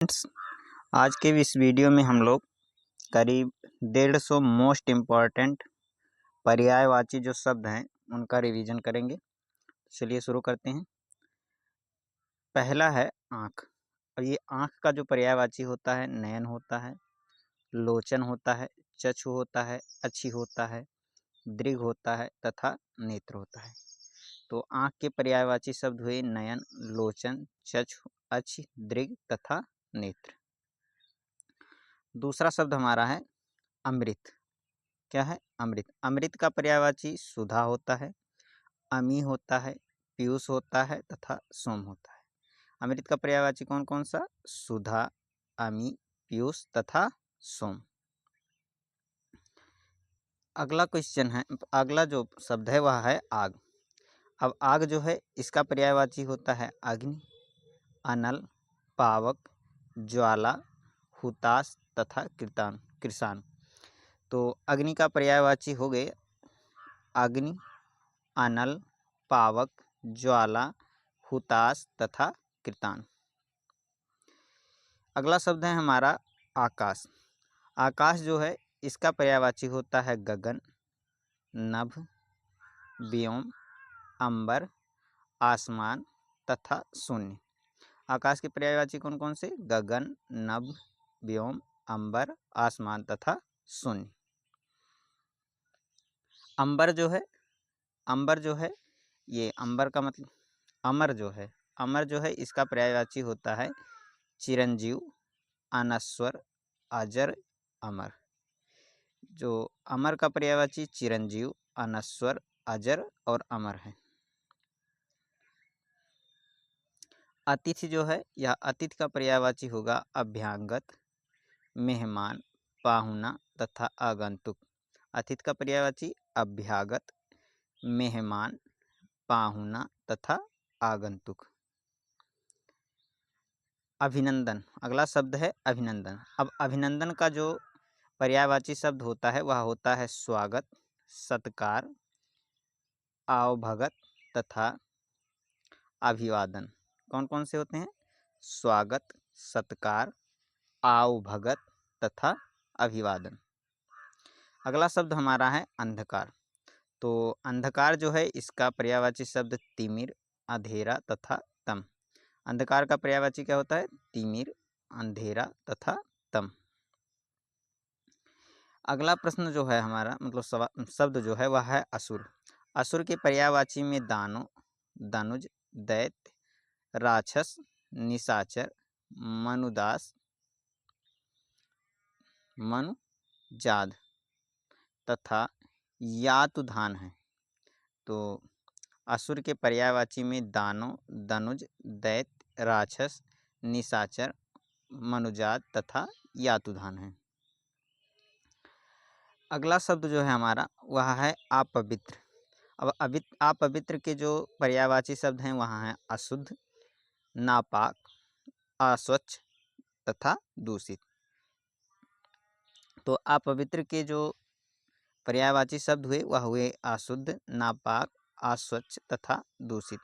Friends, आज के इस वीडियो में हम लोग करीब 150 मोस्ट इम्पॉर्टेंट पर्यायवाची जो शब्द हैं उनका रिवीजन करेंगे। चलिए शुरू करते हैं। पहला है आँख। और ये आँख का जो पर्यायवाची होता है नयन होता है, लोचन होता है, चक्षु होता है, अच्छी होता है, दृग होता है तथा नेत्र होता है। तो आँख के पर्यायवाची शब्द हुए नयन, लोचन, चक्षु, अच्छ, दृग तथा नेत्र। दूसरा शब्द हमारा है अमृत। क्या है? अमृत। अमृत का पर्यायवाची सुधा होता है, अमी होता है, पीयूष होता है तथा सोम होता है। अमृत का पर्यायवाची कौन कौन सा? सुधा, अमी, पीयूष तथा सोम। अगला क्वेश्चन है, अगला जो शब्द है वह है आग। अब आग जो है इसका पर्यायवाची होता है अग्नि, अनल, पावक, ज्वाला, हुताश तथा कृसान। तो अग्नि का पर्यायवाची हो गए अग्नि, अनल, पावक, ज्वाला, हुताश तथा कृतान। अगला शब्द है हमारा आकाश। आकाश जो है इसका पर्यायवाची होता है गगन, नभ, व्योम, अंबर, आसमान तथा शून्य। आकाश के पर्यायवाची कौन कौन से? गगन, नभ, व्योम, अंबर, आसमान तथा शून्य। अंबर जो है ये अंबर का मतलब अमर जो है इसका पर्यायवाची होता है चिरंजीव, अनश्वर, अजर, अमर। जो अमर का पर्यायवाची चिरंजीव, अनश्वर, अजर और अमर है। अतिथि जो है यह अतिथि का पर्यायवाची होगा अभ्यांगत, मेहमान, पाहुना तथा आगंतुक। अतिथि का पर्यायवाची अभ्यागत, मेहमान, पाहुना तथा आगंतुक। अभिनंदन। अगला शब्द है अभिनंदन। अब अभिनंदन का जो पर्यायवाची शब्द होता है वह होता है स्वागत, सत्कार, आवभगत तथा अभिवादन। कौन कौन से होते हैं? स्वागत, सत्कार, आवभगत तथा अभिवादन। अगला शब्द हमारा है अंधकार। तो अंधकार जो है इसका पर्यायवाची शब्द तिमिर, अंधेरा तथा तम। अंधकार का पर्यायवाची क्या होता है? तिमिर, अंधेरा तथा तम। अगला प्रश्न जो है हमारा मतलब शब्द जो है वह है असुर। असुर के पर्यायवाची में दानव, दनुज, दैत्य, राक्षस, निशाचर, मनुदास, मनुजाद तथा यातुधान है। तो असुर के पर्यायवाची में दानव, दनुज, दैत्य, राक्षस, निशाचर, मनुजात तथा यातुधान है। अगला शब्द जो है हमारा वह है अपवित्र। अब अपवित्र के जो पर्यायवाची शब्द हैं वहाँ हैं अशुद्ध, नापाक, अस्वच्छ तथा दूषित। तो अपवित्र के जो पर्यायवाची शब्द हुए वह हुए अशुद्ध, नापाक, अस्वच्छ तथा दूषित।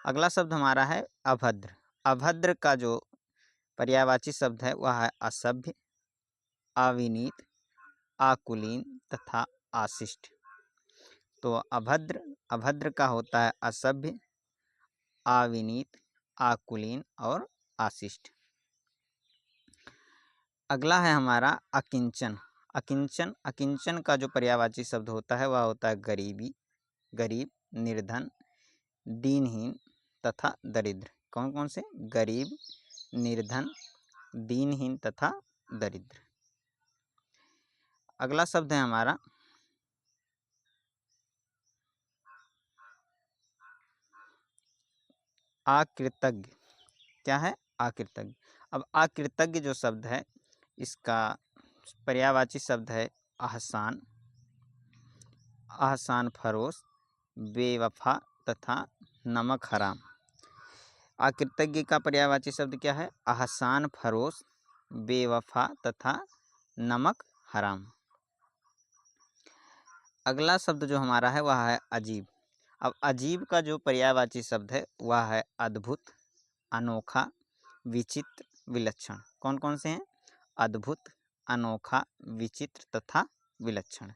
अगला शब्द हमारा है अभद्र। अभद्र का जो पर्यायवाची शब्द है वह है असभ्य, अविनीत, आकुलीन तथा अशिष्ट। तो अभद्र का होता है असभ्य, अविनीत, आकुलीन और अशिष्ट। अगला है हमारा अकिंचन। अकिंचन का जो पर्यायवाची शब्द होता है वह होता है गरीब, निर्धन, दीनहीन तथा दरिद्र। कौन कौन से? गरीब, निर्धन, दीनहीन तथा दरिद्र। अगला शब्द है हमारा आकृतज्ञ। क्या है? आकृतज्ञ। अब आकृतज्ञ जो शब्द है इसका पर्यायवाची शब्द है आहसान फरोश, बेवफा तथा नमक हराम। आकृतज्ञ का पर्यायवाची शब्द क्या है? आहसान फरोश, बेवफा तथा नमक हराम। अगला शब्द जो हमारा है वह है अजीब। अब अजीब का जो पर्यायवाची शब्द है वह है अद्भुत, अनोखा, विचित्र, विलक्षण। कौन कौन से हैं? अद्भुत, अनोखा, विचित्र तथा विलक्षण।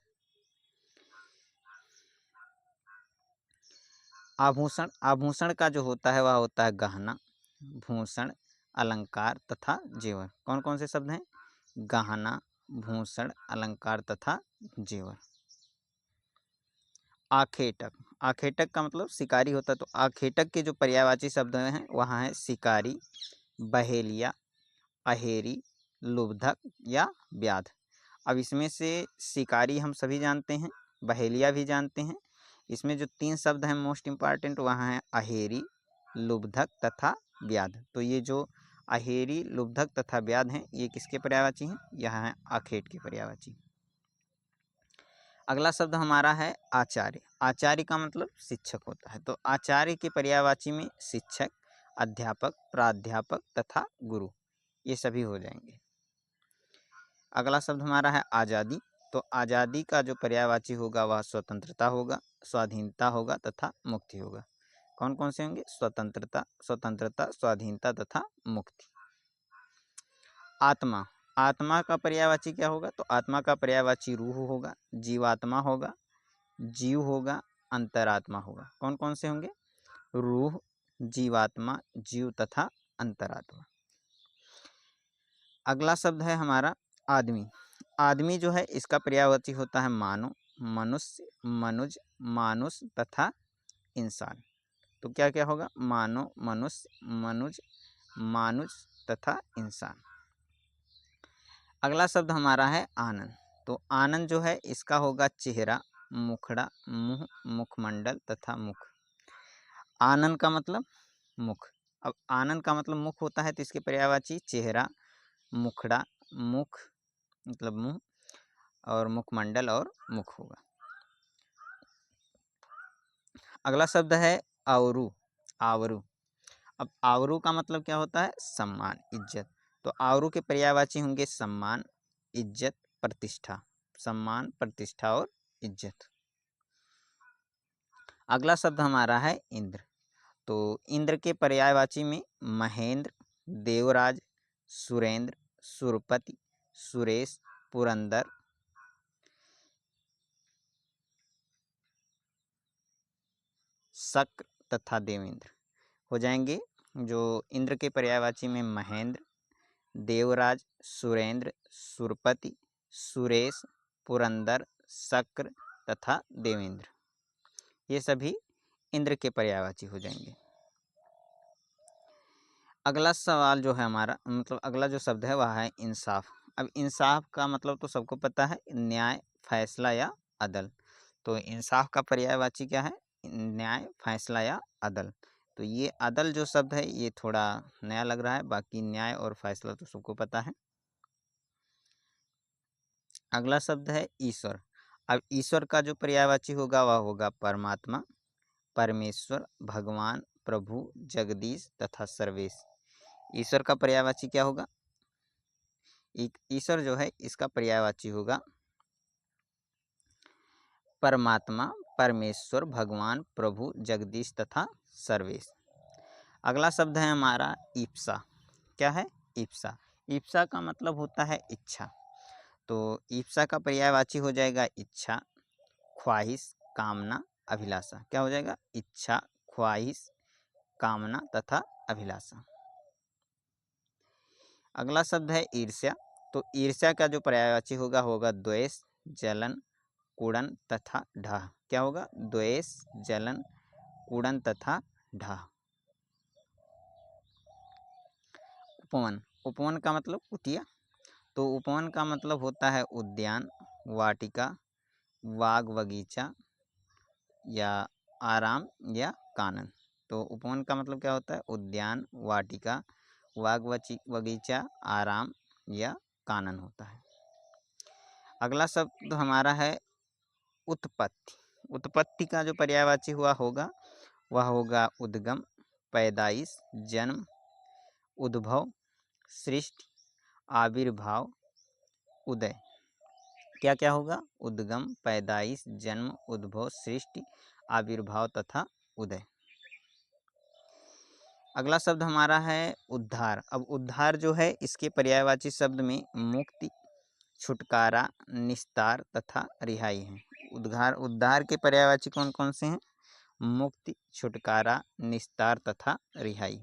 आभूषण, आभूषण का जो होता है वह होता है गहना, भूषण, अलंकार तथा जेवर। कौन कौन से शब्द हैं? गहना, भूषण, अलंकार तथा जेवर। आखेटक, आखेटक का मतलब शिकारी होता है, तो आखेटक के जो पर्यायवाची शब्द हैं वहाँ है शिकारी, बहेलिया, अहेरी, लुब्धक या व्याध। अब इसमें से शिकारी हम सभी जानते हैं, बहेलिया भी जानते हैं। इसमें जो 3 शब्द हैं मोस्ट इम्पॉर्टेंट वहाँ है अहेरी, लुब्धक तथा व्याध। तो ये जो अहेरी, लुब्धक तथा व्याध हैं ये किसके पर्यायवाची हैं? यह है आखेट के पर्यायवाची। अगला शब्द हमारा है आचार्य। आचार्य का मतलब शिक्षक होता है, तो आचार्य के पर्यायवाची में शिक्षक, अध्यापक, प्राध्यापक तथा गुरु ये सभी हो जाएंगे। अगला शब्द हमारा है आज़ादी। तो आज़ादी का जो पर्यायवाची होगा वह स्वतंत्रता होगा, स्वाधीनता होगा तथा मुक्ति होगा। कौन कौन से होंगे? स्वतंत्रता, स्वतंत्रता, स्वाधीनता तथा मुक्ति। आत्मा, आत्मा का पर्यायवाची क्या होगा? तो आत्मा का पर्यायवाची रूह होगा, जीवात्मा होगा, जीव होगा, अंतरात्मा होगा। कौन कौन से होंगे? रूह, जीवात्मा, जीव तथा अंतरात्मा। अगला शब्द है हमारा आदमी। आदमी जो है इसका पर्यायवाची होता है मानव, मनुष्य, मनुज, मानुष तथा इंसान। तो क्या क्या होगा? मानव, मनुष्य, मनुज, मानुष तथा इंसान। अगला शब्द हमारा है आनंद। तो आनंद जो है इसका होगा चेहरा, मुखड़ा, मुंह, मुखमंडल तथा मुख। आनंद का मतलब मुख। अब आनंद का मतलब मुख होता है तो इसके पर्यायवाची चेहरा, मुखड़ा, मुख मतलब मुंह और मुखमंडल और मुख होगा। अगला शब्द है आवरू, आवरू। अब आवरू का मतलब क्या होता है? सम्मान, इज्जत। तो आवरू के पर्यायवाची होंगे सम्मान, इज्जत, प्रतिष्ठा। सम्मान, प्रतिष्ठा और इज्जत। अगला शब्द हमारा है इंद्र। तो इंद्र के पर्यायवाची में महेंद्र, देवराज, सुरेंद्र, सुरपति, सुरेश, पुरंदर, शक्र तथा देवेंद्र हो जाएंगे। जो इंद्र के पर्यायवाची में महेंद्र, देवराज, सुरेंद्र, सुरपति, सुरेश, पुरंदर, शक्र तथा देवेंद्र ये सभी इंद्र के पर्यायवाची हो जाएंगे। अगला सवाल जो है हमारा मतलब अगला जो शब्द है वह है इंसाफ। अब इंसाफ का मतलब तो सबको पता है, न्याय, फैसला या अदल। तो इंसाफ का पर्यायवाची क्या है? न्याय, फैसला या अदल। तो ये अदल जो शब्द है ये थोड़ा नया लग रहा है, बाकी न्याय और फैसला तो सबको पता है। अगला शब्द है ईश्वर। अब ईश्वर का जो पर्यायवाची होगा वह होगा परमात्मा, परमेश्वर, भगवान, प्रभु, जगदीश तथा सर्वेश। ईश्वर का पर्यायवाची क्या होगा? ईश्वर जो है इसका पर्यायवाची होगा परमात्मा, परमेश्वर, भगवान, प्रभु, जगदीश तथा सर्वेश। अगला शब्द है हमारा ईप्सा। क्या है? ईप्सा। ईप्सा का मतलब होता है इच्छा। तो ईप्सा का पर्यायवाची हो जाएगा इच्छा, ख्वाहिश, कामना, अभिलाषा। क्या हो जाएगा? इच्छा, ख्वाहिश, कामना तथा अभिलाषा। अगला शब्द है ईर्ष्या। तो ईर्ष्या का जो पर्यायवाची होगा द्वेष, जलन, कुड़न तथा ढाह। क्या होगा? द्वेष, जलन, कुड़न तथा ढाह। उपवन, उपवन का मतलब कुटिया। तो उपवन का मतलब होता है उद्यान, वाटिका, बाग बगीचा या आराम या कानन। तो उपवन का मतलब क्या होता है? उद्यान, वाटिका, बाग बगीचा, आराम या कानन होता है। अगला शब्द हमारा है उत्पत्ति। उत्पत्ति का जो पर्यायवाची वह होगा उद्गम, पैदाइश, जन्म, उद्भव, सृष्टि, आविर्भाव, उदय। क्या क्या होगा? उद्गम, पैदाइश, जन्म, उद्भव, सृष्टि, आविर्भाव तथा उदय। अगला शब्द हमारा है उद्धार। अब उद्धार जो है इसके पर्यायवाची शब्द में मुक्ति, छुटकारा, निस्तार तथा रिहाई है। उद्धार उद्धार के पर्यायवाची कौन कौन से हैं? मुक्ति, छुटकारा, निस्तार तथा रिहाई।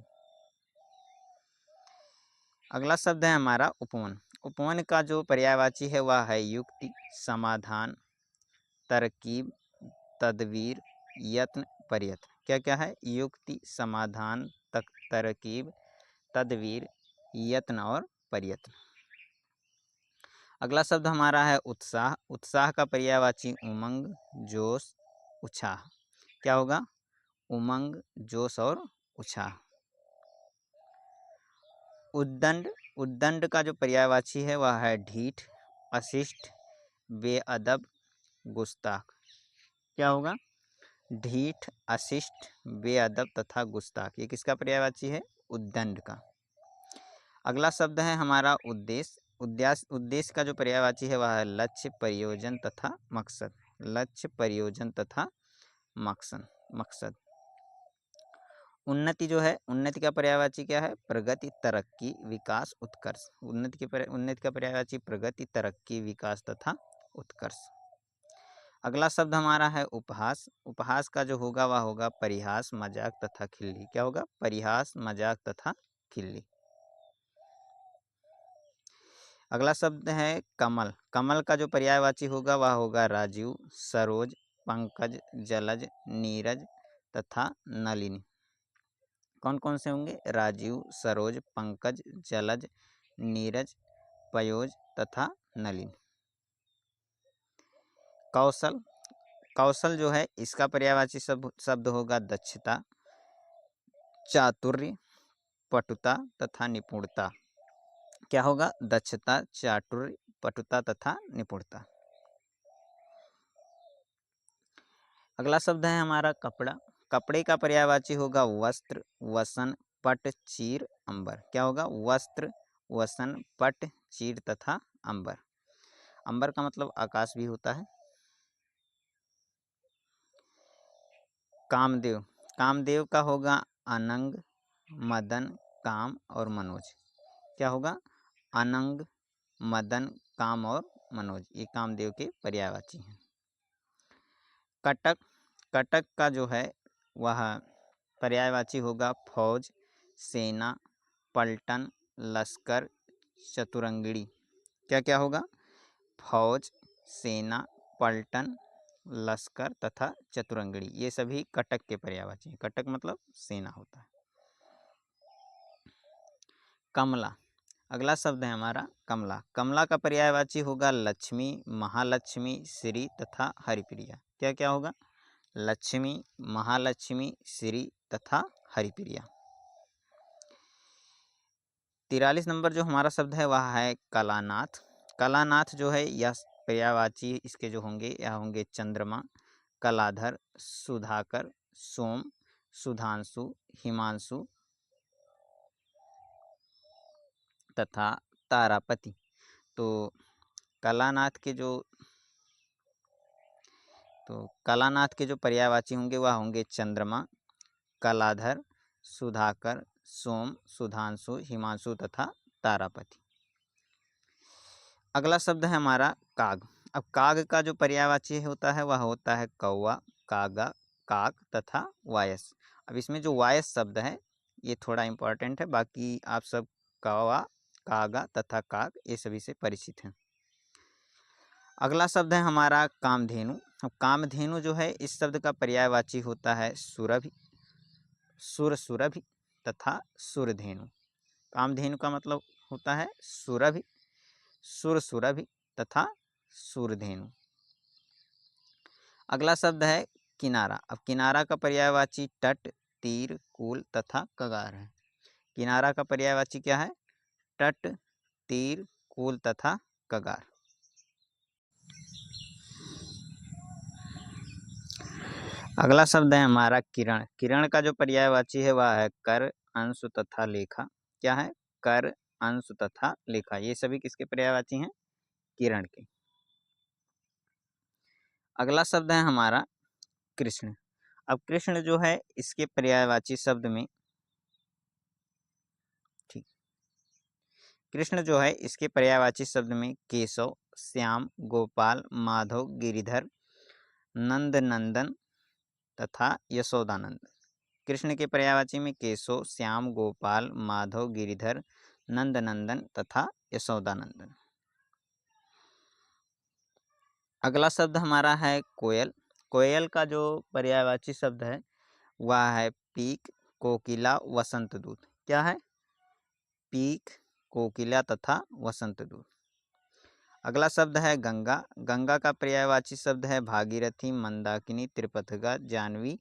अगला शब्द है हमारा उपवन। उपवन का जो पर्यायवाची है वह है युक्ति, समाधान, तरकीब, तदवीर, यत्न, प्रयत्न। क्या क्या है? युक्ति, समाधान, तरकीब, तदवीर, यत्न और प्रयत्न। अगला शब्द हमारा है उत्साह। उत्साह का पर्यायवाची उमंग, जोश, उत्साह। क्या होगा? उमंग, जोश और उत्साह। उद्दंड। उद्दंड का जो पर्यायवाची है वह है ढीठ, अशिष्ट, बेअदब, गुस्ताख। क्या होगा? ढीठ, अशिष्ट, बेअदब तथा गुस्ताख। ये किसका पर्यायवाची है? उद्दंड का। अगला शब्द है हमारा उद्देश्य। उद्देश्य का जो पर्यायवाची है वह है लक्ष्य, प्रयोजन तथा मकसद। लक्ष्य, प्रयोजन तथा मकसद। उन्नति जो है, उन्नति का पर्यायवाची क्या है? प्रगति, तरक्की, विकास, उत्कर्ष। उन्नति का पर्यायवाची प्रगति, तरक्की, विकास तथा उत्कर्ष। अगला शब्द हमारा है उपहास। उपहास का जो होगा वह होगा परिहास, मजाक तथा खिल्ली। क्या होगा? परिहास, मजाक तथा खिल्ली। अगला शब्द है कमल। कमल का जो पर्यायवाची होगा वह होगा राजीव, सरोज, पंकज, जलज, नीरज तथा नलिनी। कौन कौन से होंगे? राजीव, सरोज, पंकज, जलज, नीरज, पयोज तथा नलिनी। कौशल। कौशल जो है इसका पर्यायवाची शब्द होगा दक्षता, चातुर्य, पटुता तथा निपुणता। क्या होगा? दक्षता, चातुर्य, पटुता तथा निपुणता। अगला शब्द है हमारा कपड़ा। कपड़े का पर्यायवाची होगा वस्त्र, वसन, पट, चीर, अंबर। क्या होगा? वस्त्र, वसन, पट, चीर तथा अंबर। अंबर का मतलब आकाश भी होता है। कामदेव। कामदेव का होगा अनंग, मदन, काम और मनोज। क्या होगा? अनंग, मदन, काम और मनोज। ये कामदेव के पर्यायवाची हैं। कटक। कटक का जो है वह पर्यायवाची होगा फौज, सेना, पलटन, लश्कर, चतुरंगिणी। क्या क्या होगा? फौज, सेना, पलटन, लश्कर तथा चतुरंगिणी। ये सभी कटक के पर्यायवाची हैं। कटक मतलब सेना होता है। कमला। अगला शब्द है हमारा कमला। कमला का पर्यायवाची होगा लक्ष्मी, महालक्ष्मी, श्री तथा हरिप्रिया। क्या क्या होगा? लक्ष्मी, महालक्ष्मी, श्री तथा हरिप्रिया। 43 नंबर जो हमारा शब्द है वह है कलानाथ। कलानाथ जो है यह पर्यायवाची इसके जो होंगे यह होंगे चंद्रमा, कलाधर, सुधाकर, सोम, सुधांशु, हिमांशु तथा तारापति। तो कलानाथ के जो पर्यायवाची होंगे वह होंगे चंद्रमा, कलाधर, सुधाकर, सोम, सुधांशु, हिमांशु तथा तारापति। अगला शब्द है हमारा काग। अब काग का जो पर्यायवाची होता है वह होता है कौवा, कागा, काग तथा वायस। अब इसमें जो वायस शब्द है ये थोड़ा इम्पोर्टेंट है, बाकी आप सब कौवा, कागा तथा काग ये सभी से परिचित हैं। अगला शब्द है हमारा कामधेनु। अब कामधेनु जो है इस शब्द का पर्यायवाची होता है सुरभि, सुरभि तथा सुरधेनु। कामधेनु का मतलब होता है सुरभि, सुरभि तथा सुरधेनु। अगला शब्द है किनारा। अब किनारा का पर्यायवाची तट, तीर, कूल तथा कगार है। किनारा का पर्यायवाची क्या है? तट, तीर, कूल तथा कगार। अगला शब्द है हमारा किरण। किरण का जो पर्यायवाची है वह है कर, अंश तथा लेखा। क्या है? कर, अंश तथा लेखा। ये सभी किसके पर्यायवाची हैं? किरण के। अगला शब्द है हमारा कृष्ण। अब कृष्ण जो है इसके पर्यायवाची शब्द में कृष्ण जो है इसके पर्यायवाची शब्द में केशव, श्याम, गोपाल, माधव, गिरिधर, नंद नंदन तथा यशोदानंद। कृष्ण के पर्यायवाची में केशव, श्याम, गोपाल, माधव, गिरिधर, नंद नंदन तथा यशोदानंदन। अगला शब्द हमारा है कोयल। कोयल का जो पर्यायवाची शब्द है वह है पीक, कोकिला, वसंत दूत। क्या है? पीक, कोकिला तथा वसंत दूत। अगला शब्द है गंगा। गंगा का पर्यायवाची शब्द है भागीरथी, मंदाकिनी, त्रिपथगा, जानवी।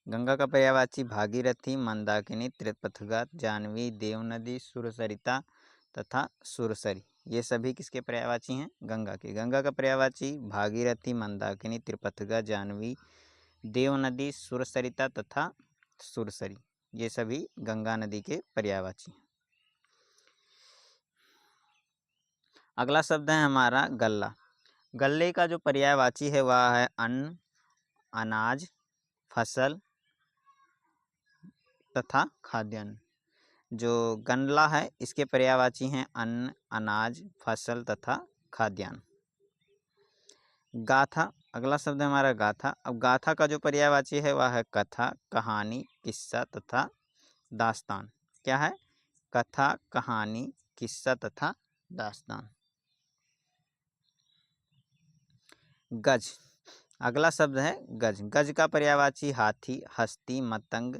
गंगा का पर्यायवाची भागीरथी, मंदाकिनी, त्रिपथगा, जानवी, देवनदी, सुरसरिता तथा सुरसरी। ये सभी किसके पर्यायवाची हैं? गंगा के। गंगा का पर्यायवाची भागीरथी, मंदाकिनी, त्रिपथगा, जानवी, देवनदी, सुरसरिता तथा सुरसरी। ये सभी गंगा नदी के पर्यायवाची हैं। अगला शब्द है हमारा गल्ला। गल्ले का जो पर्यायवाची है वह है अन्न, अनाज, फसल तथा खाद्यान्न। जो गल्ला है इसके पर्यायवाची हैं अन्न, अनाज, फसल तथा खाद्यान्न। गाथा। अगला शब्द है हमारा गाथा। अब गाथा का जो पर्यायवाची है वह है कथा, कहानी, किस्सा तथा दास्तान। क्या है? कथा, कहानी, किस्सा तथा दास्तान। गज। अगला शब्द है गज। गज का पर्यायवाची हाथी, हस्ती, मतंग,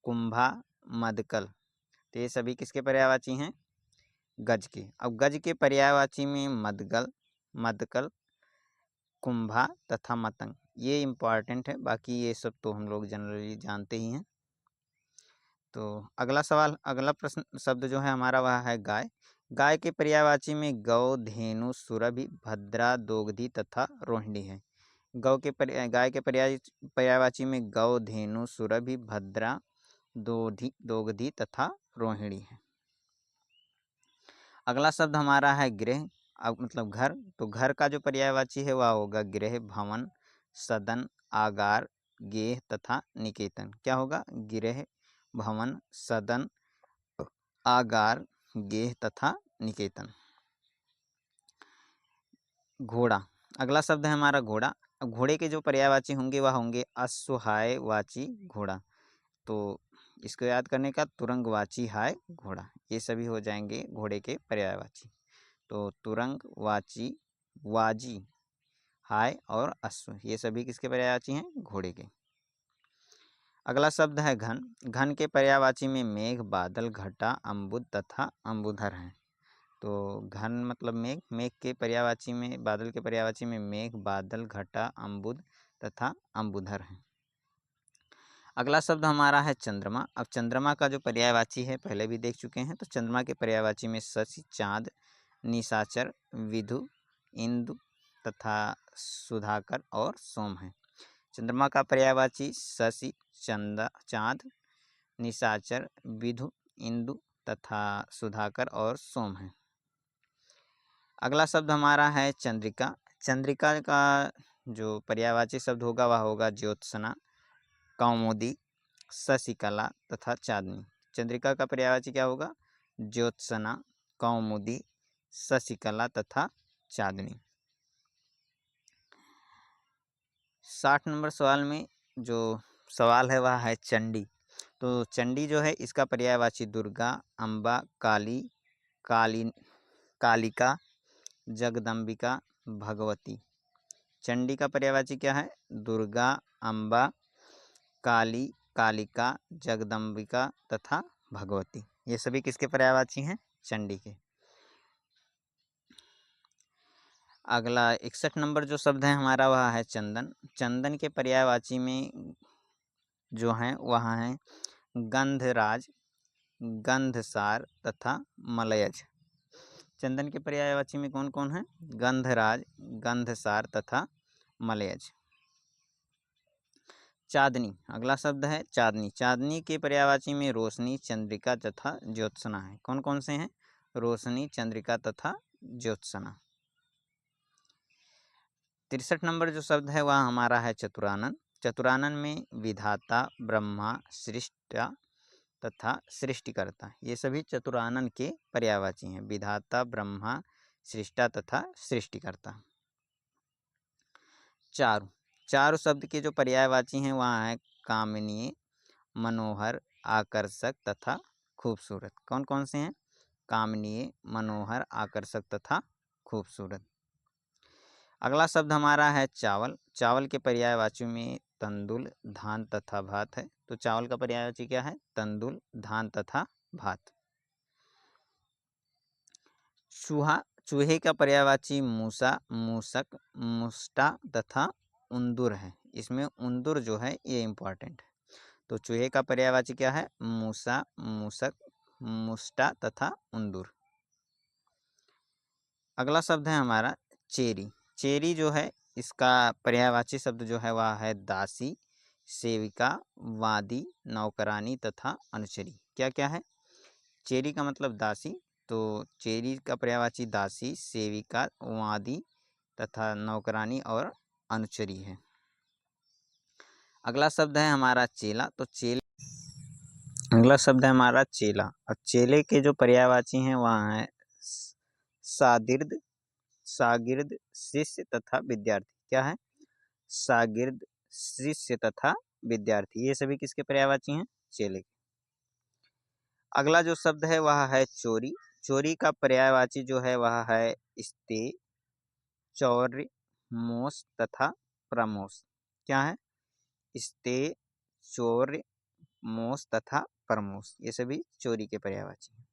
कुंभा, मदकल। तो ये सभी किसके पर्यायवाची हैं? गज के। अब गज के पर्यायवाची में मदगल, मदकल, कुंभा तथा मतंग। ये इम्पॉर्टेंट है, बाकी ये सब तो हम लोग जनरली जानते ही हैं। तो अगला प्रश्न शब्द जो है हमारा वह है गाय। गाय के पर्यायवाची में गौ, धेनु, सुरभि, भद्रा, दोगधी तथा रोहिणी है। गाय के पर्यायवाची में गौ, धेनु, सुरभि, भद्रा, दोगधी तथा रोहिणी है। अगला शब्द हमारा है गृह। अब मतलब घर। तो घर का जो पर्यायवाची है वह होगा गृह, भवन, सदन, आगार, गेह तथा निकेतन। क्या होगा? गृह, भवन, सदन, आगार, गेह तथा निकेतन। घोड़ा। अगला शब्द है हमारा घोड़ा। अब घोड़े के जो पर्यायवाची होंगे वह होंगे अश्वहायवाची घोड़ा। तो इसको याद करने का तुरंगवाची हाय घोड़ा। ये सभी हो जाएंगे घोड़े के पर्यायवाची। तो तुरंग, वाची, वाजी, हाय और अश्व ये सभी किसके पर्यायवाची हैं? घोड़े के। अगला शब्द है घन। घन के पर्यायवाची में मेघ, बादल, घटा, अम्बुद तथा अम्बुधर हैं। तो घन मतलब मेघ। मेघ के पर्यायवाची में, बादल के पर्यायवाची में मेघ, बादल, घटा, अम्बुद तथा अम्बुधर हैं। अगला शब्द हमारा है चंद्रमा। अब चंद्रमा का जो पर्यायवाची है पहले भी देख चुके हैं। तो चंद्रमा के पर्यायवाची में शशि, चाँद, निशाचर, विधु, इंदु तथा सुधाकर और सोम है। चंद्रमा का पर्यायवाची शशि, चाँद, निशाचर, विधु, इंदु तथा सुधाकर और सोम है। अगला शब्द हमारा है चंद्रिका। चंद्रिका का जो पर्यायवाची शब्द होगा वह होगा ज्योत्सना, कौमुदी, शशिकला तथा चांदनी। चंद्रिका का पर्यायवाची क्या होगा? ज्योत्सना, कौमुदी, शशिकला तथा चांदनी। 60 नंबर सवाल में जो सवाल है वह है चंडी। तो चंडी जो है इसका पर्यायवाची दुर्गा, अम्बा, काली, कालिका, जगदम्बिका, भगवती। चंडी का पर्यायवाची क्या है? दुर्गा, अम्बा, काली, कालिका, जगदम्बिका तथा भगवती। ये सभी किसके पर्यायवाची हैं? चंडी के। अगला 61 नंबर जो शब्द है हमारा वह है चंदन। चंदन के पर्यायवाची में जो हैं वह हैं गंधराज, गंधसार तथा मलयज। चंदन के पर्यायवाची में कौन कौन है? गंधराज, गंधसार तथा मलयज। चांदनी। अगला शब्द है चांदनी। चांदनी के पर्यायवाची में रोशनी, चंद्रिका तथा ज्योत्सना है। कौन कौन से हैं? रोशनी, चंद्रिका तथा ज्योत्सना। 63 नंबर जो शब्द है वह हमारा है चतुरानन। चतुरानन में विधाता, ब्रह्मा, सृष्टा तथा सृष्टिकर्ता, ये सभी चतुरानन के पर्यायवाची हैं। विधाता, ब्रह्मा, सृष्टा तथा सृष्टिकर्ता। चारु, चारु शब्द के जो पर्यायवाची हैं वहाँ है कामनीय, मनोहर, आकर्षक तथा खूबसूरत। कौन कौन से हैं? कामनीय, मनोहर, आकर्षक तथा खूबसूरत। अगला शब्द हमारा है चावल। चावल के पर्यायवाची में तंदुल, धान तथा भात है। तो चावल का पर्यायवाची क्या है? तंदुल, धान तथा भात। चूहा, चूहे का पर्यायवाची मूसा, मूसक, मुष्टा तथा उंदुर है। इसमें उंदुर जो है ये इंपॉर्टेंट है। तो चूहे का पर्यायवाची क्या है? मूसा, मूसक, मुष्टा तथा उंदुर। अगला शब्द है हमारा चेरी। चेरी जो है इसका पर्यायवाची शब्द जो है वह है दासी, सेविका, वादी, नौकरानी तथा अनुचरी। क्या क्या है? चेरी का मतलब दासी, तो चेरी का पर्यायवाची दासी, सेविका, वादी तथा नौकरानी और अनुचरी है। अगला शब्द है हमारा चेला। तो अगला शब्द है हमारा चेला। और चेले के जो पर्यायवाची हैं वहाँ है शागिर्द, शागिर्द, शिष्य तथा विद्यार्थी। क्या है? शागिर्द, शिष्य तथा विद्यार्थी, ये सभी किसके पर्यायवाची हैं? चेले के। अगला जो शब्द है वह है चोरी। चोरी का पर्यायवाची जो है वह है स्ते, चौर्य, मोस तथा प्रमोस। क्या है? स्ते, चौर्य, मोस तथा प्रमोस, ये सभी चोरी के पर्यायवाची हैं।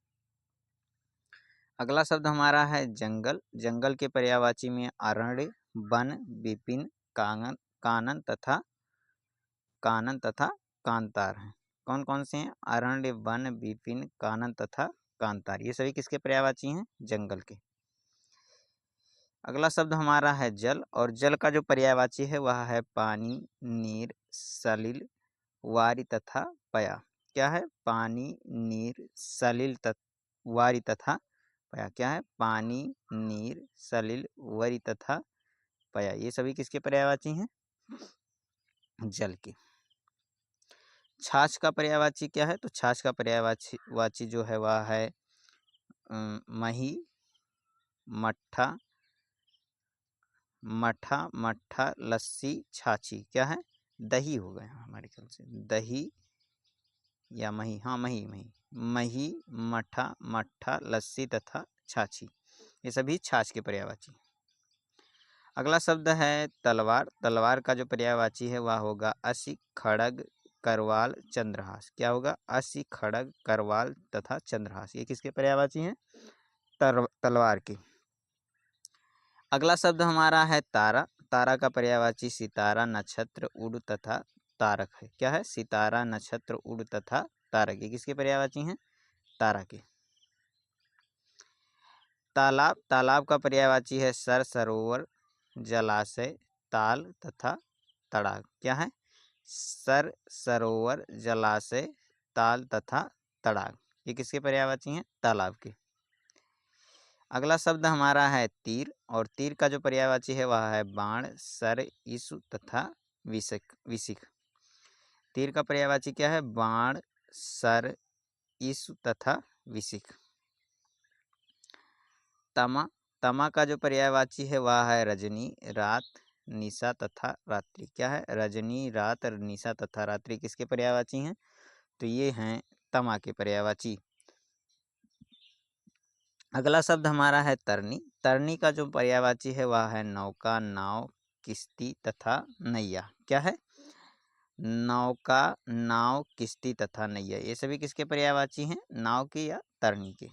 अगला शब्द हमारा है जंगल। जंगल के पर्यायवाची में अरण्य, वन, विपिन, कानन तथा कांतार हैं। कौन कौन से हैं? अरण्य, वन, विपिन, कानन तथा कांतार, ये सभी किसके पर्यायवाची हैं? जंगल के। अगला शब्द हमारा है जल। और जल का जो पर्यायवाची है वह है पानी, नीर, सलिल, वारी तथा पया। क्या है? पानी, नीर, सलिल वारी तथा पया। क्या है? पानी, नीर, सलिल, वारी तथा पया, ये सभी किसके पर्यायवाची हैं? जल के। छाछ का पर्यायवाची क्या है? तो छाछ का पर्यायवाची जो है वह है मही, मट्ठा, मट्ठा, लस्सी, छाछी। क्या है? दही हो गए हमारे ख्याल से, दही या मही, हाँ मही, मही, मट्ठा, लस्सी तथा छाछी, ये सभी छाछ के पर्यायवाची। अगला शब्द है तलवार। तलवार का जो पर्यायवाची है वह होगा असी, खड़ग, करवाल, चंद्रहास। क्या होगा? असी, खड़ग, करवाल तथा चंद्रहास, ये किसके पर्यायवाची हैं? तलवार की। अगला शब्द हमारा है तारा। तारा का पर्यायवाची सितारा, नक्षत्र, उड़ तथा तारक है। क्या है? सितारा, नक्षत्र, उड़ तथा तारक, ये किसके पर्यायवाची हैं? तारा के। तालाब। तालाब का पर्यायवाची है सर, सरोवर, जलाशय, ताल तथा तड़ाग। क्या है? सर, सरोवर, जलाशय, ताल तथा तड़ाग, ये किसके पर्यायवाची हैं? तालाब के। अगला शब्द हमारा है तीर। और तीर का जो पर्यायवाची है वह है बाण, सर, ईसु तथा विशिख। तीर का पर्यायवाची क्या है? बाण, सर, ईसु तथा विशिख। तमा। तमा का जो पर्यायवाची है वह है रजनी, रात, निशा तथा रात्रि। क्या है? रजनी, रात, निशा तथा रात्रि किसके पर्यायवाची हैं? तो ये हैं तमा के पर्यायवाची। अगला शब्द हमारा है तरनी। तरनी का जो पर्यायवाची है वह है नौका, नाव, किश्ती तथा नैया। क्या है? नौका, नाव, किश्ती तथा नैया, ये सभी किसके पर्यायवाची हैं? नाव के या तरनी के।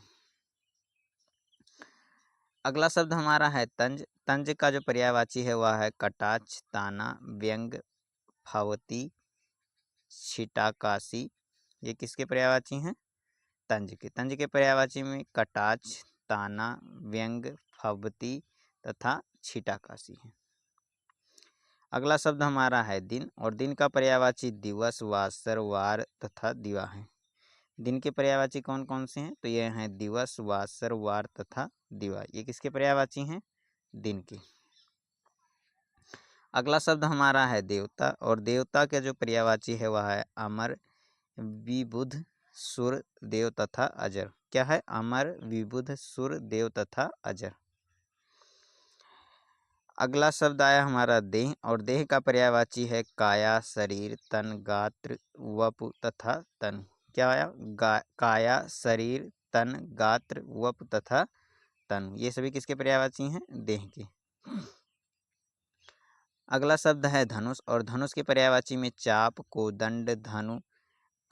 अगला शब्द हमारा है तंज। तंज का जो पर्यायवाची है वह है कटाक्ष, ताना, व्यंग, फावती, छिटाकाशी, ये किसके पर्यायवाची हैं? तंज के। तंज के पर्यायवाची में कटाक्ष, ताना, व्यंग, फावती तथा छिटाकाशी है। अगला शब्द हमारा है दिन। और दिन का पर्यायवाची दिवस, वासर, वार तथा दिवा है। दिन के पर्यायवाची कौन कौन से हैं? तो ये हैं दिवस, वासर, वार तथा दिवा, ये किसके पर्यायवाची हैं? दिन के। अगला शब्द हमारा है देवता, और देवता के जो पर्यायवाची है वह है अमर, विबुध, सुर, देव तथा अजर। क्या है? अमर, विबुध, सुर, देव तथा अजर। अगला शब्द आया हमारा देह, और देह का पर्यायवाची है काया, शरीर, तन, गात्र, वपु तथा तन। क्या आया? काया, शरीर, तन, गात्र, वप तथा तन। ये सभी किसके पर्यायवाची हैं? देह के। अगला शब्द है धनुष, और धनुष के पर्यायवाची में चाप, कोदंड, धनु,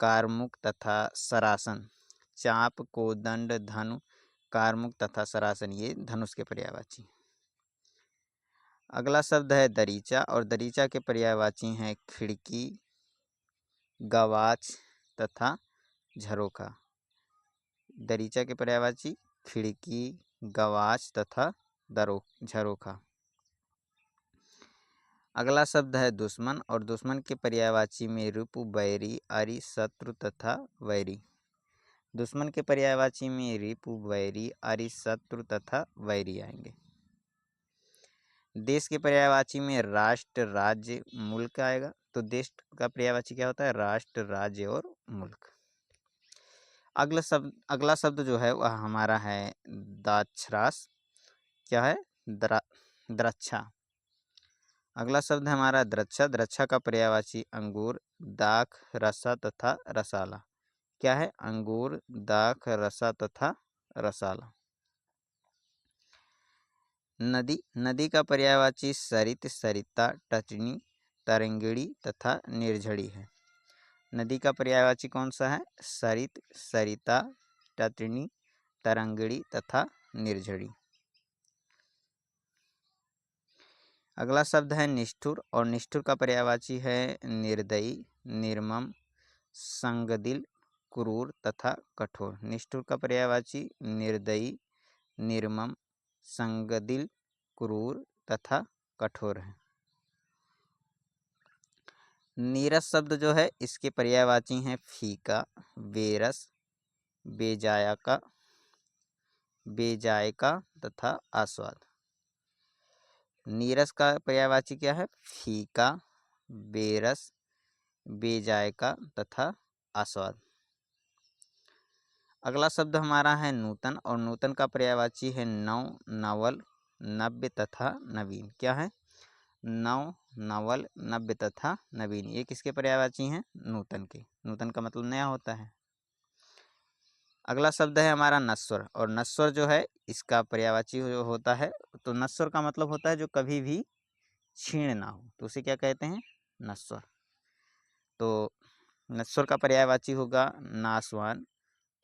कारमुक तथा सरासन। चाप, कोदंड, धनु, कारमुक तथा सरासन, ये धनुष के पर्यायवाची। अगला शब्द है दरीचा, और दरीचा के पर्यायवाची हैं खिड़की, गवाच तथा झरोखा। दरीचा के पर्यायवाची खिड़की, गवाच तथा झरोखा। अगला शब्द है दुश्मन, और दुश्मन के पर्यायवाची में रिपु, बैरी, अरि, शत्रु तथा वैरी। दुश्मन के पर्यायवाची में रिपु, बैरी, अरि, शत्रु तथा वैरी आएंगे। देश के पर्यायवाची में राष्ट्र, राज्य, मुल्क आएगा। तो देश का पर्यायवाची क्या होता है? राष्ट्र, राज्य और मुल्क। अगला शब्द जो है वह हमारा है दाक्षरास। क्या है? द्रक्षा। अगला शब्द है हमारा द्रक्षा। द्रक्षा का पर्यायवाची अंगूर, दाख, रसा तथा रसाला। क्या है? अंगूर, दाख, रसा तथा रसाला। नदी, नदी का पर्यायवाची सरित, सरिता, टचनी, तरंगिणी तथा निर्झड़ी है। नदी का पर्यायवाची कौन सा है? सरित, सरिता, टचनी, तरंगिणी तथा निर्झड़ी। अगला शब्द है निष्ठुर, और निष्ठुर का पर्यायवाची है निर्दयी, निर्मम, संगदिल, क्रूर तथा कठोर। निष्ठुर का पर्यायवाची निर्दयी, निर्मम, संगदिल, क्रूर तथा कठोर है। नीरस शब्द जो है इसके पर्यायवाची हैं फीका, बेरस, बेजायका तथा आस्वाद। नीरस का पर्यायवाची क्या है? फीका, बेरस, बेजायका तथा आस्वाद। अगला शब्द हमारा है नूतन, और नूतन का पर्यायवाची है नव, नवल, नव्य तथा नवीन। क्या है? नव, नवल, नव्य तथा नवीन, ये किसके पर्यायवाची हैं? नूतन के। नूतन का मतलब नया होता है। अगला शब्द है हमारा नश्वर, और नश्वर जो है इसका पर्यायवाची जो होता है, तो नश्वर का मतलब होता है जो कभी भी क्षीण ना हो, तो उसे क्या कहते हैं? नश्वर। तो नश्वर का पर्यायवाची होगा नासवान,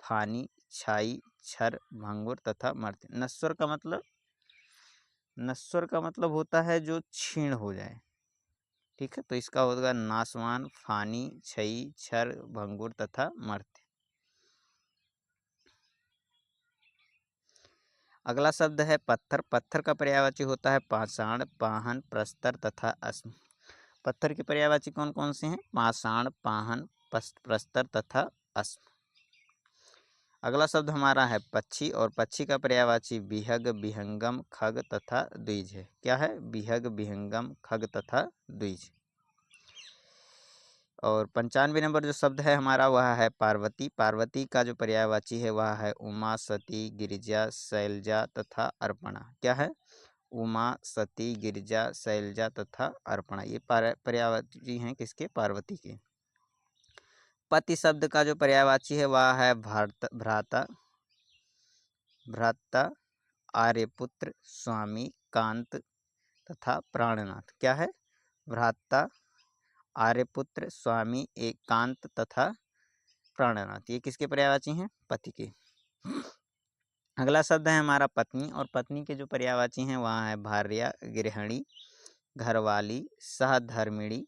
फानी, छाई, छर, भंगुर तथा मर्त्य। नश्वर का मतलब होता है जो क्षीण हो जाए। ठीक है, तो इसका होगा नासवान, फानी, छई, छर, भंगुर तथा मर्त्य। अगला शब्द है पत्थर। पत्थर का पर्यायवाची होता है पाषाण, पाहन, प्रस्तर तथा अस्म। पत्थर के पर्यायवाची कौन कौन से हैं? पाषाण, पाहन, प्रस्तर तथा अस्म। अगला शब्द हमारा है पक्षी, और पक्षी का पर्यायवाची विहग, विहंगम, खग तथा द्विज है। क्या है? विहग, विहंगम, खग तथा द्विज। और 95 नंबर जो शब्द है हमारा वह है पार्वती। पार्वती का जो पर्यायवाची है वह है उमा, सती, गिरिजा, शैलजा तथा अर्पणा। क्या है? उमा, सती, गिरिजा, शैलजा तथा अर्पणा, ये पर्यायवाची हैं किसके? पार्वती के। पति शब्द का जो पर्यायवाची है वह है भ्राता, भ्राता, आर्यपुत्र, स्वामी, कांत तथा प्राणनाथ। क्या है? भ्राता, आर्यपुत्र, स्वामी, एकांत तथा प्राणनाथ, ये किसके पर्यायवाची हैं? पति के। अगला शब्द है हमारा पत्नी, और पत्नी के जो पर्यायवाची हैं वह है भार्या, गृहिणी, घरवाली, सहधर्मिणी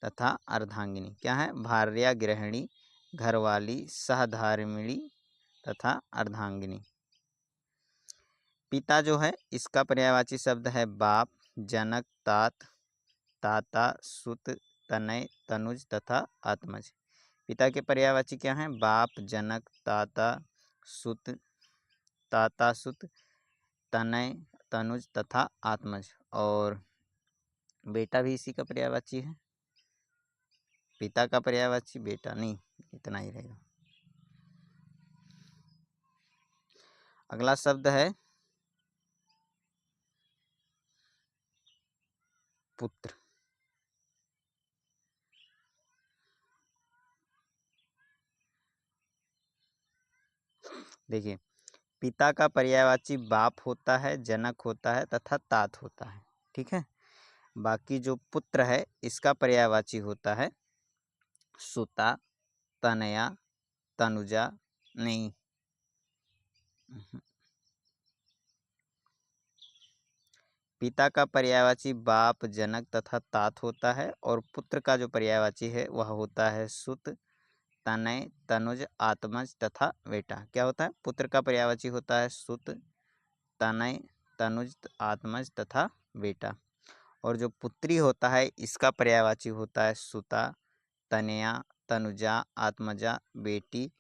तथा अर्धांगिनी। क्या है? भार्या, गृहिणी, घरवाली, सहधर्मिणी तथा अर्धांगिनी। पिता जो है इसका पर्यायवाची शब्द है बाप, जनक, तात, ताता, सुत, तनय, तनुज तथा आत्मज। पिता के पर्यायवाची क्या हैं? बाप, जनक, ताता, सुत, तनय, तनुज तथा आत्मज। और बेटा भी इसी का पर्यायवाची है। पिता का पर्यायवाची बेटा नहीं, इतना ही रहेगा। अगला शब्द है पुत्र। देखिए, पिता का पर्यायवाची बाप होता है, जनक होता है तथा तात होता है। ठीक है। बाकी जो पुत्र है इसका पर्यायवाची होता है सुता, तनया, तनुजा नहीं। पिता का पर्यायवाची बाप, जनक तथा तात होता है और पुत्र का जो पर्यायवाची है वह होता है सुत, तनय, तनुज, आत्मज तथा बेटा। क्या होता है? पुत्र का पर्यायवाची होता है सुत, तनय, तनुज, आत्मज तथा बेटा। और जो पुत्री होता है इसका पर्यायवाची होता है सुता, तनया, तनुजा, आत्मजा, बेटी,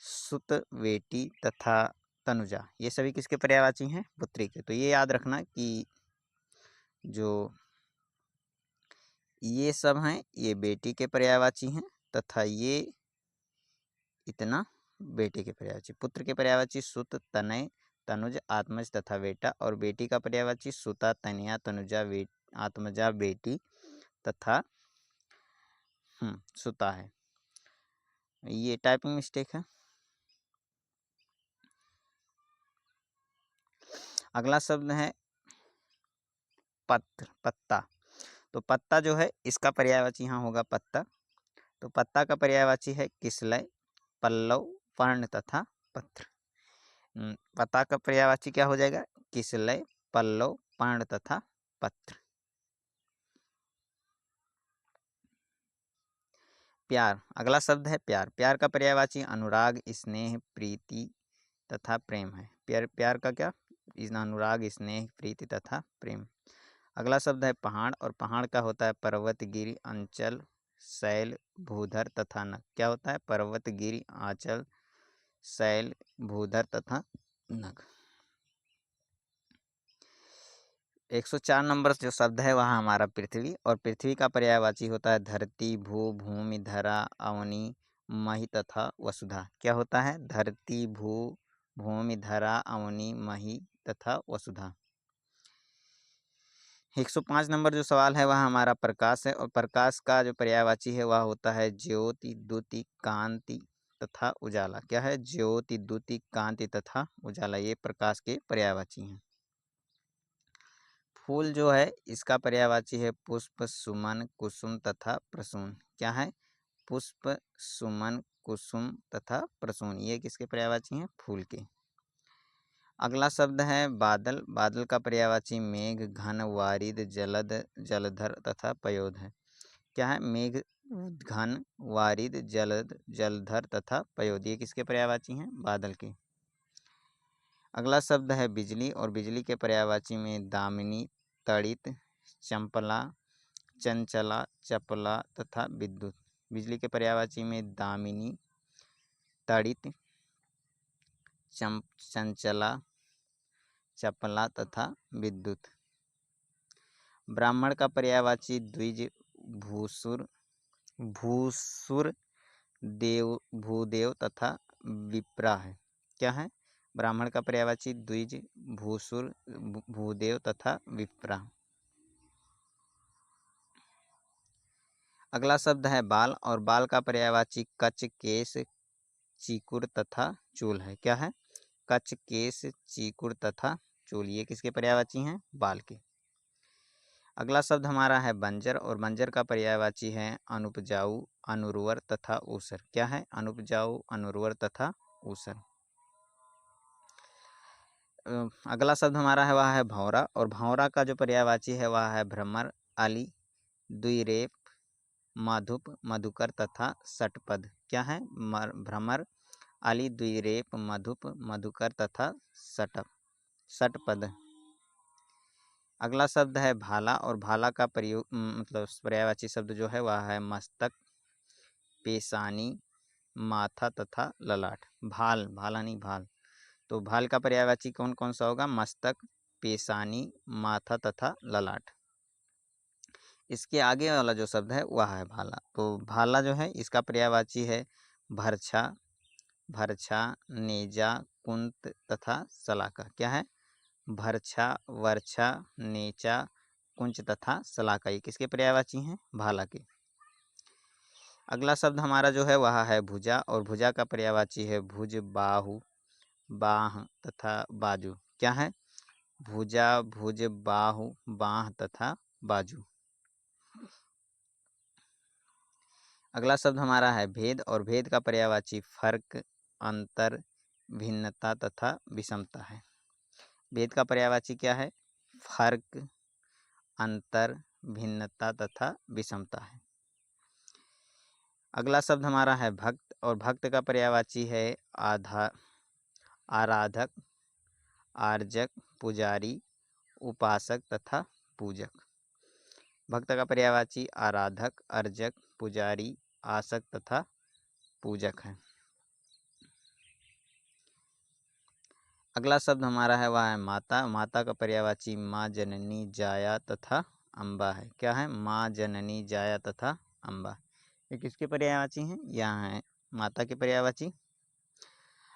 सुत, बेटी तथा तनुजा। ये सभी किसके पर्यायवाची हैं? पुत्री के। तो ये याद रखना कि जो ये सब हैं ये बेटी के पर्यायवाची हैं तथा ये इतना बेटे के पर्यायवाची। पुत्र के पर्यायवाची सुत, तनय, तनुज, आत्मज तथा बेटा और बेटी का पर्यायवाची सुता, तनया, तनुजा, आत्मजा, बेटी तथा सुता है। ये टाइपिंग मिस्टेक है। अगला शब्द है पत्र, पत्ता। तो पत्ता जो है इसका पर्यायवाची यहाँ होगा पत्ता। तो पत्ता का पर्यायवाची है किसलय, पल्लव, पर्ण तथा पत्र। पत्ता का पर्यायवाची क्या हो जाएगा? किसलय, पल्लव, पर्ण तथा पत्र। प्यार। अगला शब्द है प्यार। प्यार का पर्यायवाची अनुराग, स्नेह, प्रीति तथा प्रेम है। प्यार का क्या? अनुराग, स्नेह, प्रीति तथा प्रेम। अगला शब्द है पहाड़ और पहाड़ का होता है पर्वत, गिरि, अंचल, शैल, भूधर तथा नग। क्या होता है? पर्वत, गिरि, आंचल, शैल, भूधर तथा नग। 104 नंबर जो शब्द है वह हमारा पृथ्वी और पृथ्वी का पर्यायवाची होता है धरती, भू, भूमि, धरा, अवनी, मही तथा वसुधा। क्या होता है? धरती, भू, भूमि, धरा, अवनी, मही तथा वसुधा। 105 नंबर जो सवाल है वह हमारा प्रकाश है और प्रकाश का जो पर्यायवाची है वह होता है ज्योति, द्युति, कांति तथा उजाला। क्या है? ज्योति, द्युति, कांति तथा उजाला। ये प्रकाश के पर्यायवाची हैं। फूल जो है इसका पर्यायवाची है पुष्प, सुमन, कुसुम तथा प्रसून। क्या है? पुष्प, सुमन, कुसुम तथा प्रसून। ये किसके पर्यायवाची हैं? फूल के। अगला शब्द है बादल। बादल का पर्यायवाची मेघ, घन, वारिद, जलद, जलधर तथा पयोध है। क्या है? मेघ, घन, वारिद, जलद, जलधर तथा पयोध। ये किसके पर्यायवाची हैं? बादल के। अगला शब्द है बिजली और बिजली के पर्यायवाची में दामिनी, तड़ित, चंपला, चंचला, चपला तथा विद्युत। बिजली के पर्यायवाची में दामिनी, तड़ित, चंचला, चपला तथा विद्युत। ब्राह्मण का पर्यायवाची द्विज, भूसुर, भूसुर, देव, भूदेव तथा विप्रा है। क्या है? ब्राह्मण का पर्यायवाची द्विज, भूसुर, भूदेव तथा विप्रा। अगला शब्द है बाल और बाल का पर्यायवाची कच, केश, चीकुर तथा चूल है। क्या है? कच, केश, चीकुर तथा चूल। ये किसके पर्यायवाची हैं? बाल के। अगला शब्द हमारा है बंजर और बंजर का पर्यायवाची है अनुपजाऊ, अनुर्वर तथा ऊसर। क्या है? अनुपजाऊ, अनुर्वर तथा ऊसर। अगला शब्द हमारा है वह है भौरा और भौरा का जो पर्यायवाची है वह है भ्रमर, अली, द्विरेफ, माधुप, मधुकर तथा सटपद। क्या है? भ्रमर, अली, द्विरेफ, मधुप, मधुकर तथा सटपद। अगला शब्द है भाला और भाला का प्रयोग मतलब पर्यायवाची शब्द जो है वह है मस्तक, पेशानी, माथा तथा ललाट। भाल, भाला नहीं भाल। तो भाल का पर्यायवाची कौन कौन सा होगा? मस्तक, पेशानी, माथा तथा ललाट। इसके आगे वाला जो शब्द है वह है भाला। तो भाला जो है इसका पर्यायवाची है भरछा, भरछा, नेजा, कुंत तथा सलाका। क्या है? भरछा, वर्छा, नेचा, कुंच तथा सलाका, ये किसके पर्यायवाची हैं? भाला के। अगला शब्द हमारा जो है वह है भुजा, और भुजा का पर्यायवाची है भुज, बाहु, बाह तथा बाजू। क्या है? भुजा, भुज, बाहु, बाह तथा बाजू। अगला शब्द हमारा है भेद, और भेद का पर्यायवाची फर्क, अंतर, भिन्नता तथा विषमता है। भेद का पर्यायवाची क्या है? फर्क, अंतर, भिन्नता तथा विषमता है। अगला शब्द हमारा है भक्त, और भक्त का पर्यायवाची है आराधक, आर्जक, पुजारी, उपासक तथा पूजक। भक्त का पर्यायवाची आराधक, अर्जक, पुजारी, आसक तथा पूजक है। अगला शब्द हमारा है वह है माता। माता का पर्यायवाची माँ, जननी, जाया तथा अम्बा है। क्या है? माँ, जननी, जाया तथा अम्बा। ये किसके पर्यायवाची हैं? यहाँ है माता के पर्यायवाची।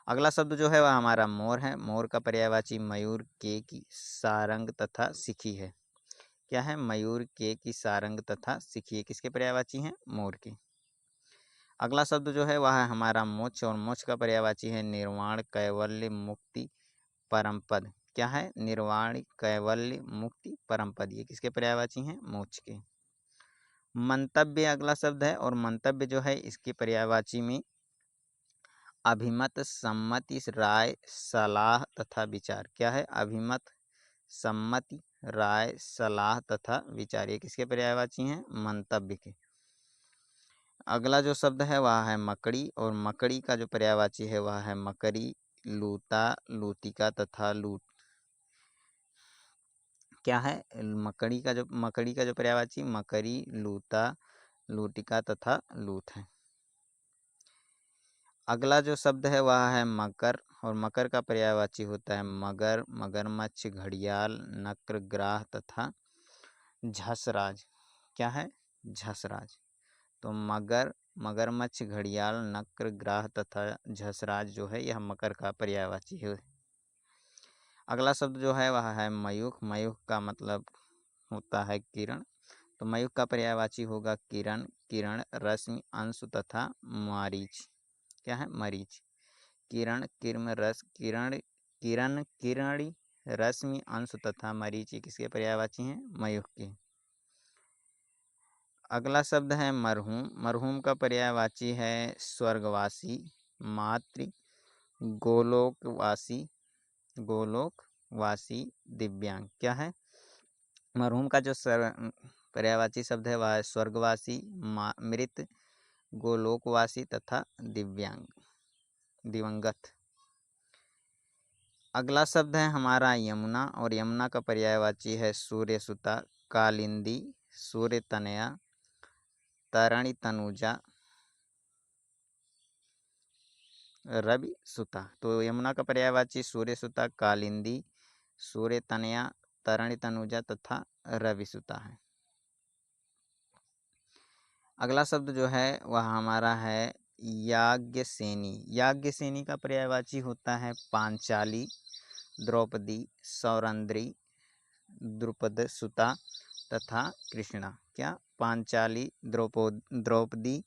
अगला शब्द जो है वह हमारा मोर है। मोर का पर्यायवाची मयूर, केकी, सारंग तथा सिखी है। क्या है? मयूर, केकी, सारंग तथा सिखी, ये किसके पर्यायवाची हैं? मोर के। अगला शब्द जो है वह है हमारा मोक्ष, और मोक्ष का पर्यायवाची है निर्वाण, कैवल्य, मुक्ति, परमपद। क्या है? निर्वाण, कैवल्य, मुक्ति, परमपद, ये किसके पर्यायवाची हैं? मोक्ष के। मंतव्य अगला शब्द है, और मंतव्य जो है इसके पर्यायवाची में अभिमत, सम्मति, राय, सलाह तथा विचार। क्या है? अभिमत, सम्मति, राय, सलाह तथा विचार, ये किसके पर्यायवाची हैं? मंतव्य के। अगला जो शब्द है वह है मकड़ी, और मकड़ी का जो पर्यायवाची है वह है मकरी, लूता, लूतिका तथा लूट। क्या है? मकड़ी का जो पर्यायवाची मकरी, लूता, लूटिका तथा लूत है। अगला जो शब्द है वह है मकर, और मकर का पर्यायवाची होता है मगर, मगरमच्छ, घड़ियाल, नक्र, ग्राह तथा झसराज। क्या है? झसराज। तो मगर, मगरमच्छ, घड़ियाल, नक्र, ग्राह तथा झसराज जो है यह मकर का पर्यायवाची है। अगला शब्द जो है वह है मयूख। मयूख का मतलब होता है किरण, तो मयूख का पर्यायवाची होगा किरण, किरण, रश्मि, अंशु तथा मारीच। क्या है? मरीच। किरण, किरण, रस, किरण, किरण, किरणी, रश्मि, अंशु तथा मरीच, किसके पर्यायवाची हैं? मयूख के। अगला शब्द है मरहूम। मरहूम का पर्यायवाची है स्वर्गवासी, मातृ, गोलोकवासी, गोलोकवासी, दिव्यांग। क्या है? मरहूम का जो पर्यायवाची शब्द है वह है स्वर्गवासी, मृत, गोलोकवासी तथा दिव्यांग, दिवंगत। अगला शब्द है हमारा यमुना, और यमुना का पर्यायवाची है सूर्यसुता, कालिंदी, सूर्य तनया, तरणि तनुजा, रवि सुता। तो यमुना का पर्यायवाची सूर्यसुता, कालिंदी, सूर्य तनया, तरणि तनुजा तथा रवि सुता है। अगला शब्द जो है वह हमारा है याज्ञसेनी। याज्ञसेनी का पर्यायवाची होता है पांचाली, द्रौपदी, सौरंद्री, द्रुपद सुता तथा कृष्णा। क्या? पांचाली, द्रौपदी,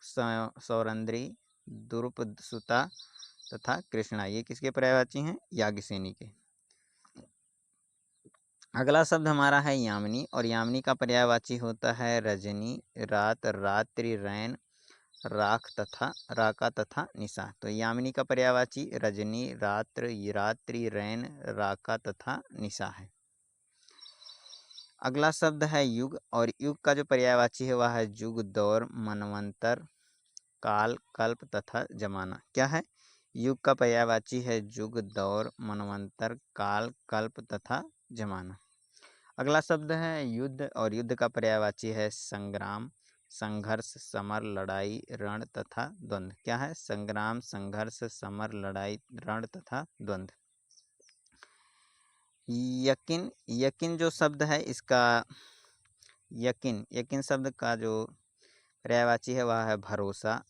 सौरंद्री, द्रुपद सुता तथा कृष्णा, ये किसके पर्यायवाची हैं? याज्ञसेनी के। अगला शब्द हमारा है यामिनी, और यामिनी का पर्यायवाची होता है रजनी, रात, रात्रि, रैन, राका तथा निशा। तो यामिनी का पर्यायवाची रजनी, रात्र, रात्रि, रैन, राका तथा निशा है। अगला शब्द है युग, और युग का जो पर्यायवाची है वह है जुग, दौर, मनवंतर, काल, कल्प तथा जमाना। क्या है? युग का पर्यायवाची है जुग, दौर, मनवंतर, काल, कल्प तथा जमाना। अगला शब्द है युद्ध, और युद्ध का पर्यायवाची है संग्राम, संघर्ष, समर, लड़ाई, रण तथा द्वंद्व। क्या है? संग्राम, संघर्ष, समर, लड़ाई, रण तथा द्वंद्व। यकीन, यकीन जो शब्द है इसका यकीन, यकीन शब्द का जो पर्यायवाची है वह है भरोसा,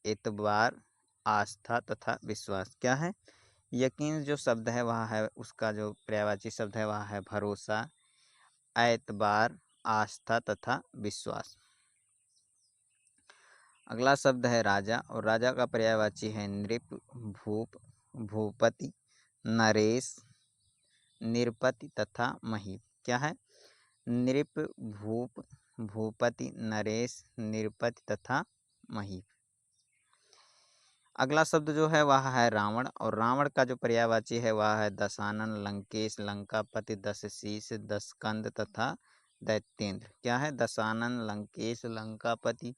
एतबार, आस्था तथा विश्वास। क्या है? यकीन जो शब्द है वह है, उसका जो पर्यायवाची शब्द है वह है भरोसा, एतबार, आस्था तथा विश्वास। अगला शब्द है राजा, और राजा का पर्यायवाची है नृप, भूप, भूपति, नरेश, निरपति तथा महीप। क्या है? नृप, भूप, भूपति, नरेश, निरपति तथा महीप। अगला शब्द जो है वह है रावण, और रावण का जो पर्यायवाची है वह है दशानन, लंकेश, लंकापति, दस शीश, दस कंद तथा दैत्येंद्र। क्या है? दशानन, लंकेश, लंकापति,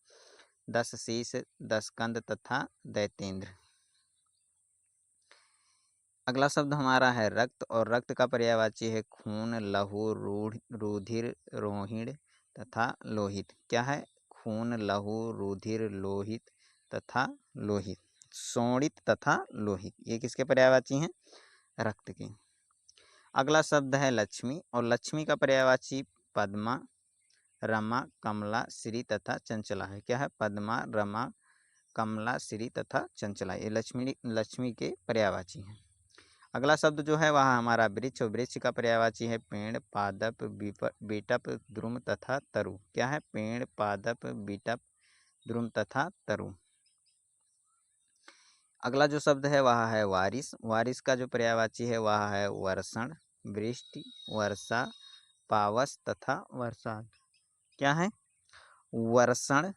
दस शीश, दस कंद तथा दैत्येंद्र। अगला शब्द हमारा है रक्त, और रक्त का पर्यायवाची है खून, लहू, रुधिर, रोहिण तथा लोहित। क्या है? खून, लहू, रुधिर, लोहित तथा लोहित, शोणित तथा लोहित। ये किसके पर्यायवाची हैं? रक्त के। अगला शब्द है लक्ष्मी, और लक्ष्मी का पर्यायवाची पद्मा, रमा, कमला, श्री तथा चंचला है। क्या है? पद्मा, रमा, कमला, श्री तथा चंचला, ये लक्ष्मी के पर्यायवाची हैं। अगला शब्द जो है वह हमारा वृक्ष, और वृक्ष का पर्यायवाची है पेड़, पादप, बीटप, द्रुम तथा तरु। क्या है? पेड़, पादप, बीटप, द्रुम तथा तरु। अगला जो शब्द है वह है वारिस, वारिस का जो पर्यायवाची है वह है वर्षण, वृष्टि, वर्षा, पावस तथा वर्षा। क्या है? वर्षण,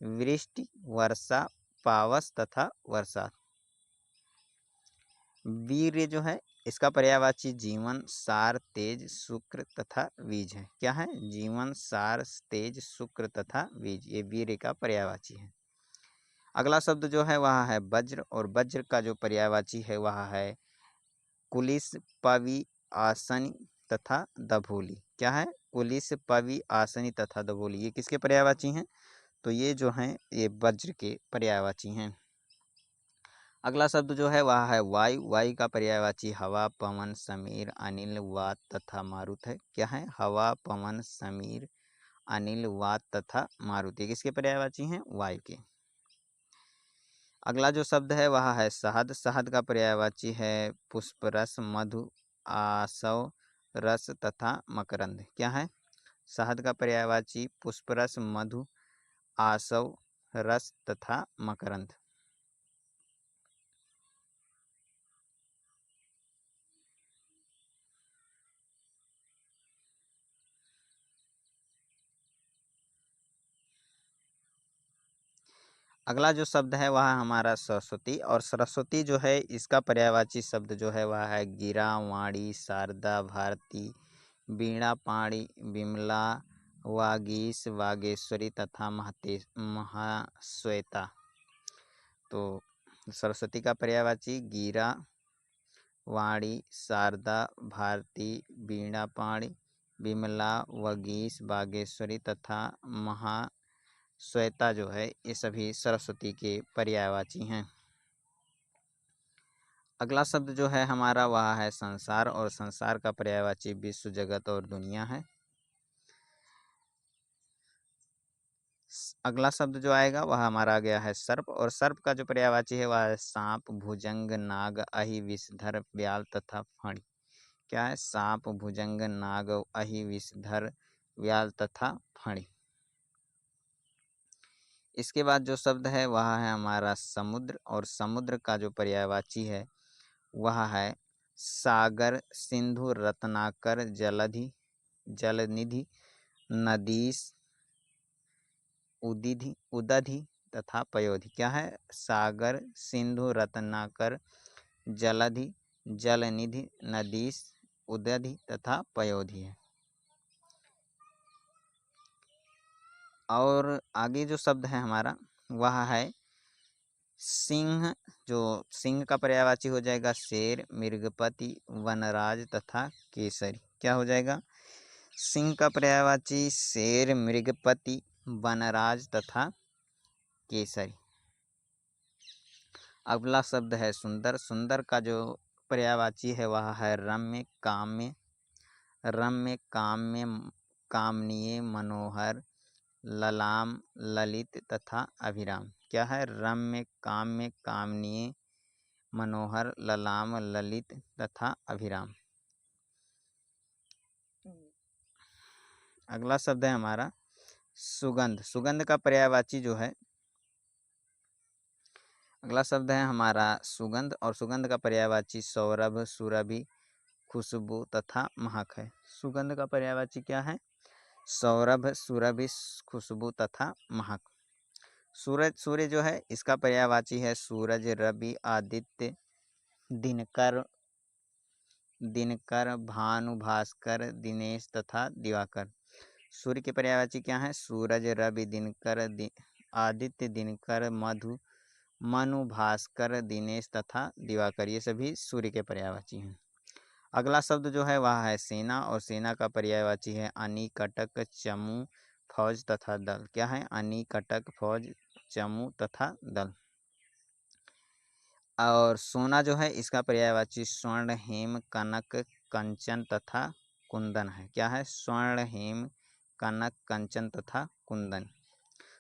वृष्टि, वर्षा, पावस तथा वर्षा। वीर्य जो है इसका पर्यायवाची जीवन, सार, तेज, शुक्र तथा बीज है। क्या है? जीवन, सार, तेज, शुक्र तथा बीज, ये वीर्य का पर्यायवाची है। अगला शब्द जो है वह है वज्र, और वज्र का जो पर्यायवाची है वह है कुलिस, पवि, आसनी तथा दभोली। क्या है? कुलिस, पवि, आसनी तथा दभोली, ये किसके पर्यायवाची हैं? तो ये जो हैं ये वज्र के पर्यायवाची हैं। अगला शब्द जो है वह है वायु, वायु का पर्यायवाची हवा, पवन, समीर, अनिल, वात तथा मारुत है। क्या है? हवा, पवन, समीर, अनिल, वात तथा मारुत, ये किसके पर्यायवाची हैं? वायु के। अगला जो शब्द है वह है शहद, शहद का पर्यायवाची है पुष्परस, मधु, आसव, रस तथा मकरंद। क्या है? शहद का पर्यायवाची पुष्परस, मधु, आसव, रस तथा मकरंद। अगला जो शब्द है वह हमारा सरस्वती, और सरस्वती जो है इसका पर्यायवाची शब्द जो है वह है गिरा, वाणी, शारदा, भारती, वीणा, पाणी, विमला, वागीश, वागेश्वरी तथा महाश्वेता। तो सरस्वती का पर्यायवाची गिरा, वाणी, शारदा, भारती, वीणा, पाणी, विमला, वागीश, वागेश्वरी तथा महाश्वेता जो है ये सभी सरस्वती के पर्यायवाची हैं। अगला शब्द जो है हमारा वह है संसार, और संसार का पर्यायवाची विश्व, जगत और दुनिया है। अगला शब्द जो आएगा वह हमारा आ गया है सर्प, और सर्प का जो पर्यायवाची है वह है सांप, भुजंग, नाग, अहि, विषधर, व्याल तथा फणी। क्या है? सांप, भुजंग, नाग, अहि, विषधर, व्याल तथा फणी। इसके बाद जो शब्द है वह है हमारा समुद्र, और समुद्र का जो पर्यायवाची है वह है सागर, सिंधु, रत्नाकर, जलधि, जलनिधि, नदीश, उदधि तथा पयोधि। क्या है? सागर, सिंधु, रत्नाकर, जलधि, जलनिधि, नदीश, उदधि तथा पयोधि है। और आगे जो शब्द है हमारा वह है सिंह, जो सिंह का पर्यायवाची हो जाएगा शेर, मृगपति, वनराज तथा केसरी। क्या हो जाएगा? सिंह का पर्यायवाची शेर, मृगपति, वनराज तथा केसरी। अगला शब्द है सुंदर, सुंदर का जो पर्यायवाची है वह है रम्य, काम्य, रम्य, काम्य, कामनीय, मनोहर, ललाम, ललित तथा अभिराम। क्या है? रम्य, काम्य, कामनीय, मनोहर, ललाम, ललित तथा अभिराम। अगला शब्द है हमारा सुगंध। सुगंध का पर्यायवाची जो है, अगला शब्द है हमारा सुगंध, और सुगंध का पर्यायवाची सौरभ, सुरभि, खुशबू तथा महक है। सुगंध का पर्यायवाची क्या है? सौरभ, सुरभि, खुशबू तथा महक। सूरज, सूर्य जो है इसका पर्यायवाची है सूरज, रवि, आदित्य, दिनकर, दिनकर, भानु, भास्कर, दिनेश तथा दिवाकर। सूर्य के पर्यायवाची क्या है? सूरज, रवि, दिनकर, आदित्य, दिनकर, मधु, मनु, भास्कर, दिनेश तथा दिवाकर। ये सभी सूर्य के पर्यायवाची हैं। अगला शब्द जो है वह है सेना, और सेना का पर्यायवाची है अनिकटक, चमू, फौज तथा दल। क्या है? अनिकटक, फौज, चमू तथा दल। और सोना जो है इसका पर्यायवाची स्वर्ण, हेम, कनक, कंचन तथा कुंदन है। क्या है? स्वर्ण, हेम, कनक, कंचन तथा कुंदन।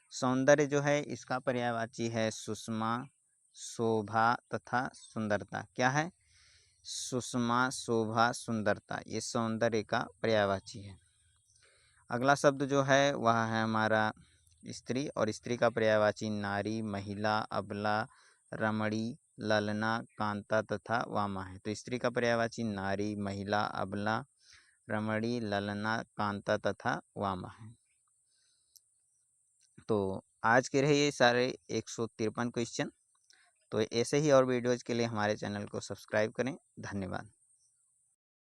सौंदर्य जो है इसका पर्यायवाची है सुषमा, शोभा तथा सुंदरता। क्या है? सुषमा, शोभा, सुंदरता। ये सौंदर्य का पर्यायवाची है। अगला शब्द जो है वह है हमारा स्त्री, और स्त्री का पर्यायवाची नारी, महिला, अबला, रमणी, ललना, कांता तथा वामा है। तो स्त्री का पर्यायवाची नारी, महिला, अबला, रमणी, ललना, कांता तथा वामा है। तो आज के रहे ये सारे 153 क्वेश्चन। तो ऐसे ही और वीडियोज़ के लिए हमारे चैनल को सब्सक्राइब करें। धन्यवाद।